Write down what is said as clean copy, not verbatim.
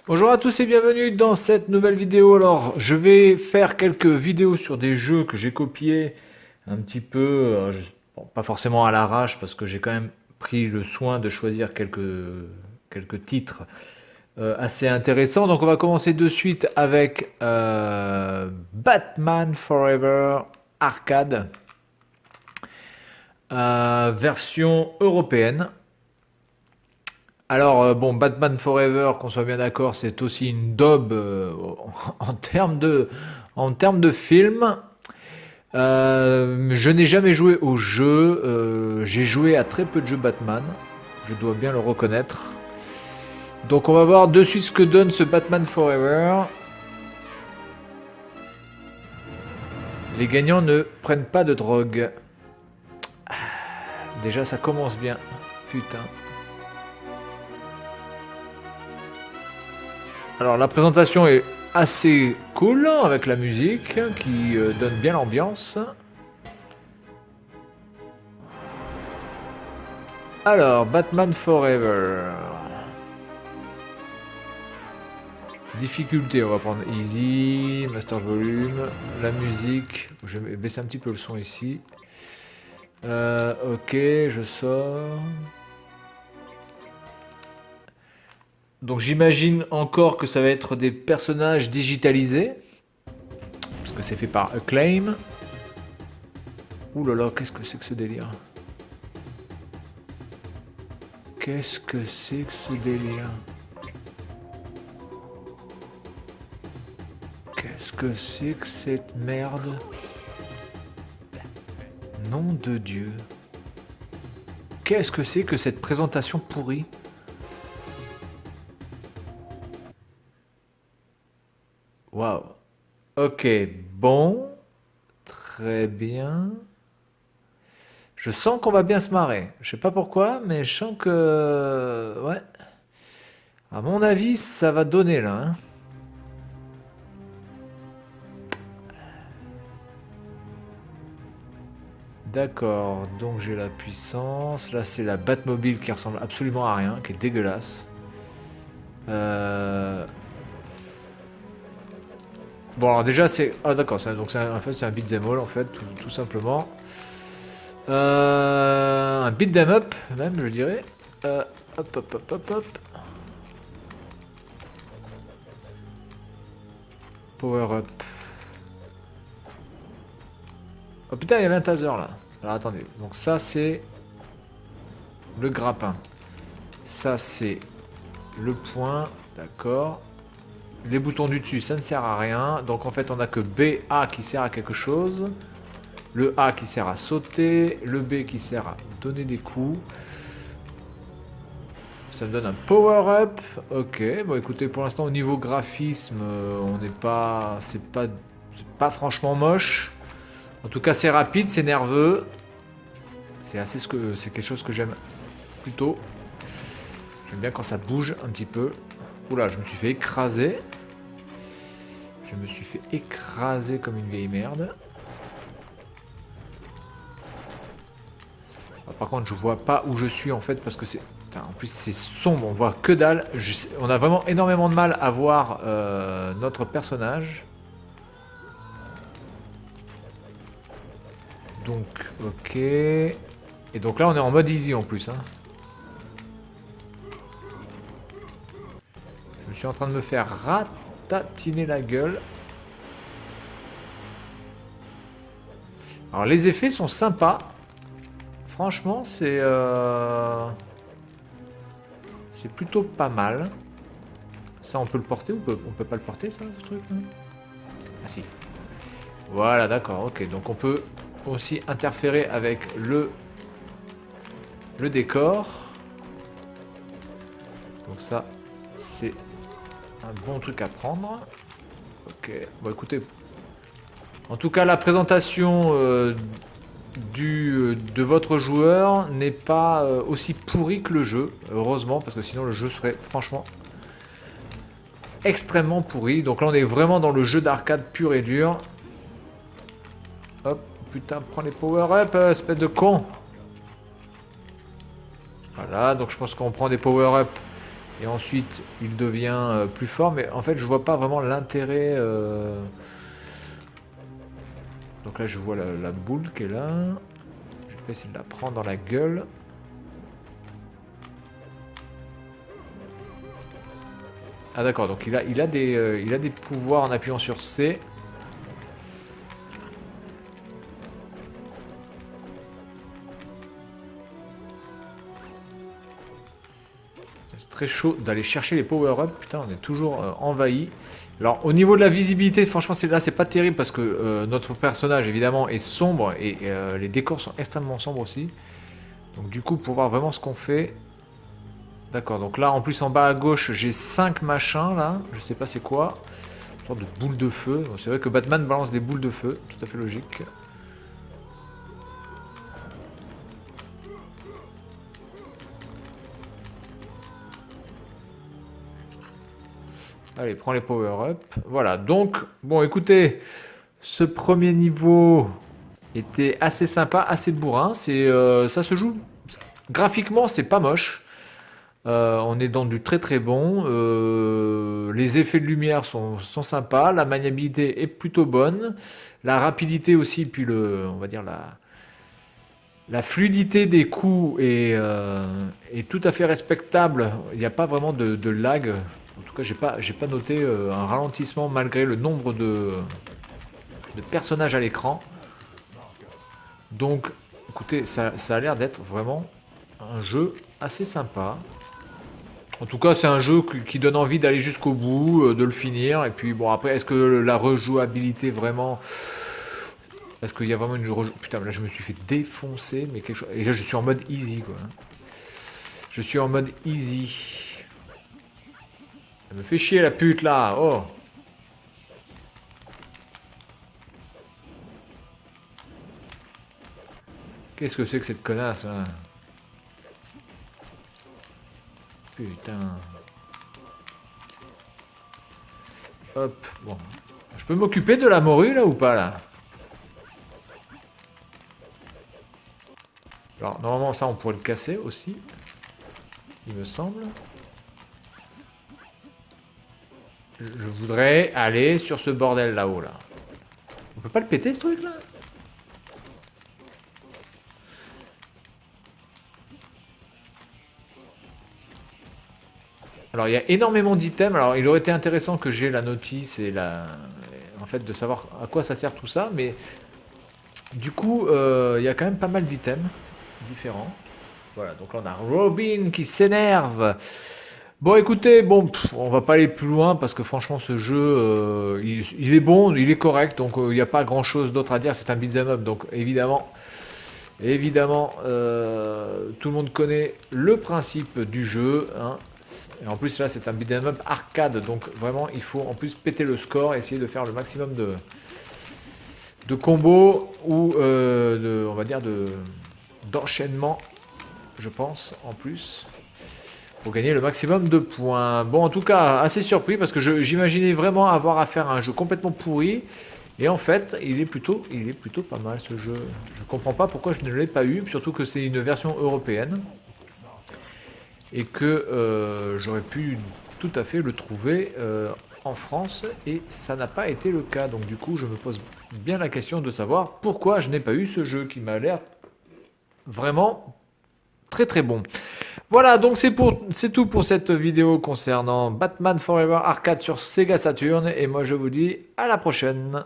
Bonjour à tous et bienvenue dans cette nouvelle vidéo. Alors, je vais faire quelques vidéos sur des jeux que j'ai copiés un petit peu, bon, pas forcément à l'arrache parce que j'ai quand même pris le soin de choisir quelques titres assez intéressants. Donc, on va commencer de suite avec Batman Forever Arcade, version européenne. Alors, bon, Batman Forever, qu'on soit bien d'accord, c'est aussi une daube en termes de film. Je n'ai jamais joué au jeu. J'ai joué à très peu de jeux Batman. Je dois bien le reconnaître. Donc, on va voir de suite ce que donne ce Batman Forever. Les gagnants ne prennent pas de drogue. Déjà, ça commence bien. Putain. Alors la présentation est assez cool avec la musique qui donne bien l'ambiance. Alors Batman Forever. Difficulté, on va prendre Easy, Master Volume, la musique. Je vais baisser un petit peu le son ici. Ok, je sors. Donc j'imagine encore que ça va être des personnages digitalisés. Parce que c'est fait par Acclaim. Ouh là là, qu'est-ce que c'est que ce délire? Qu'est-ce que c'est que ce délire? Qu'est-ce que c'est que cette merde? Nom de Dieu. Qu'est-ce que c'est que cette présentation pourrie? Waouh. Ok, bon. Très bien. Je sens qu'on va bien se marrer. Je sais pas pourquoi, mais je sens que... Ouais. À mon avis, ça va donner là. Hein. D'accord, donc j'ai la puissance. Là, c'est la Batmobile qui ressemble absolument à rien, qui est dégueulasse. Bon, alors déjà, c'est... Ah d'accord, donc en fait, c'est un beat'em all, en fait, tout simplement. Un beat'em up, même, je dirais. Hop, hop, hop, hop, hop. Power up. Oh putain, il y avait un taser là. Alors attendez, donc ça c'est le grappin. Ça c'est le point, d'accord. Les boutons du dessus, ça ne sert à rien. Donc en fait, on a que B, A qui sert à quelque chose. Le A qui sert à sauter. Le B qui sert à donner des coups. Ça me donne un power-up. Ok, bon écoutez, pour l'instant au niveau graphisme, on n'est pas... C'est pas franchement moche. En tout cas, c'est rapide, c'est nerveux. C'est quelque chose que j'aime plutôt. J'aime bien quand ça bouge un petit peu. Oula, je me suis fait écraser. Je me suis fait écraser comme une vieille merde. Alors, par contre, je vois pas où je suis en fait parce que c'est... En plus, c'est sombre, on voit que dalle. On a vraiment énormément de mal à voir notre personnage. Donc, ok. Et donc là, on est en mode easy en plus. Hein. Je suis en train de me faire ratatiner la gueule. Alors les effets sont sympas. Franchement, c'est plutôt pas mal. Ça, on peut le porter ou on peut pas le porter, ça, ce truc là. Ah si. Voilà, d'accord, ok. Donc on peut aussi interférer avec le décor. Donc ça, c'est un bon truc à prendre. Ok, bon écoutez. En tout cas, la présentation de votre joueur n'est pas aussi pourrie que le jeu. Heureusement, parce que sinon le jeu serait franchement extrêmement pourri. Donc là, on est vraiment dans le jeu d'arcade pur et dur. Hop, putain, prends les power-up, espèce de con. Voilà, donc je pense qu'on prend des power-up Et ensuite, il devient plus fort. Mais en fait, je vois pas vraiment l'intérêt. Donc là, je vois la boule qui est là. Je vais essayer de la prendre dans la gueule. Ah d'accord, donc il a des pouvoirs en appuyant sur C. C'est très chaud d'aller chercher les power-up. Putain, on est toujours envahi. Alors au niveau de la visibilité, franchement, là c'est pas terrible parce que notre personnage évidemment est sombre et les décors sont extrêmement sombres aussi. Donc du coup, pour voir vraiment ce qu'on fait. D'accord, donc là en plus en bas à gauche, j'ai 5 machins là. Je sais pas c'est quoi. Une sorte de boule de feu. C'est vrai que Batman balance des boules de feu, tout à fait logique. Allez, prends les power-up. Voilà, donc, bon, écoutez, ce premier niveau était assez sympa, assez bourrin. Ça se joue. Graphiquement, c'est pas moche. On est dans du très très bon. Les effets de lumière sont sympas. La maniabilité est plutôt bonne. La rapidité aussi, puis on va dire la fluidité des coups est tout à fait respectable. Il n'y a pas vraiment de lag. En tout cas, j'ai pas noté un ralentissement malgré le nombre de personnages à l'écran. Donc, écoutez, ça a l'air d'être vraiment un jeu assez sympa. En tout cas, c'est un jeu qui donne envie d'aller jusqu'au bout, de le finir. Et puis, bon, après, est-ce que la rejouabilité vraiment... Est-ce qu'il y a vraiment une... Putain, là, je me suis fait défoncer, mais quelque chose... Et là, je suis en mode easy, quoi. Je suis en mode easy. Elle me fait chier, la pute, là. Oh. Qu'est-ce que c'est que cette connasse, là? Putain. Hop, bon. Je peux m'occuper de la morue, là, ou pas, là? Alors, normalement, ça, on pourrait le casser aussi. Il me semble. Je voudrais aller sur ce bordel là-haut, là. On peut pas le péter, ce truc-là? Alors, il y a énormément d'items. Alors, il aurait été intéressant que j'ai la notice et en fait, de savoir à quoi ça sert tout ça. Mais du coup, il y a quand même pas mal d'items différents. Voilà, donc là, on a Robin qui s'énerve. Bon, écoutez, bon, on va pas aller plus loin parce que franchement, ce jeu, il est bon, il est correct. Donc, il n'y a pas grand-chose d'autre à dire. C'est un beat'em up. Donc, évidemment, tout le monde connaît le principe du jeu, hein. Et en plus là c'est un beat'em up arcade, donc vraiment il faut en plus péter le score, essayer de faire le maximum de combos ou on va dire d'enchaînement, je pense, en plus, pour gagner le maximum de points. Bon, en tout cas, assez surpris parce que j'imaginais vraiment avoir affaire à un jeu complètement pourri. Et en fait, il est plutôt pas mal ce jeu. Je comprends pas pourquoi je ne l'ai pas eu, surtout que c'est une version européenne. Et que j'aurais pu tout à fait le trouver en France, et ça n'a pas été le cas. Donc du coup, je me pose bien la question de savoir pourquoi je n'ai pas eu ce jeu qui m'a l'air vraiment très très bon. Voilà, donc c'est tout pour cette vidéo concernant Batman Forever Arcade sur Sega Saturn, et moi je vous dis à la prochaine.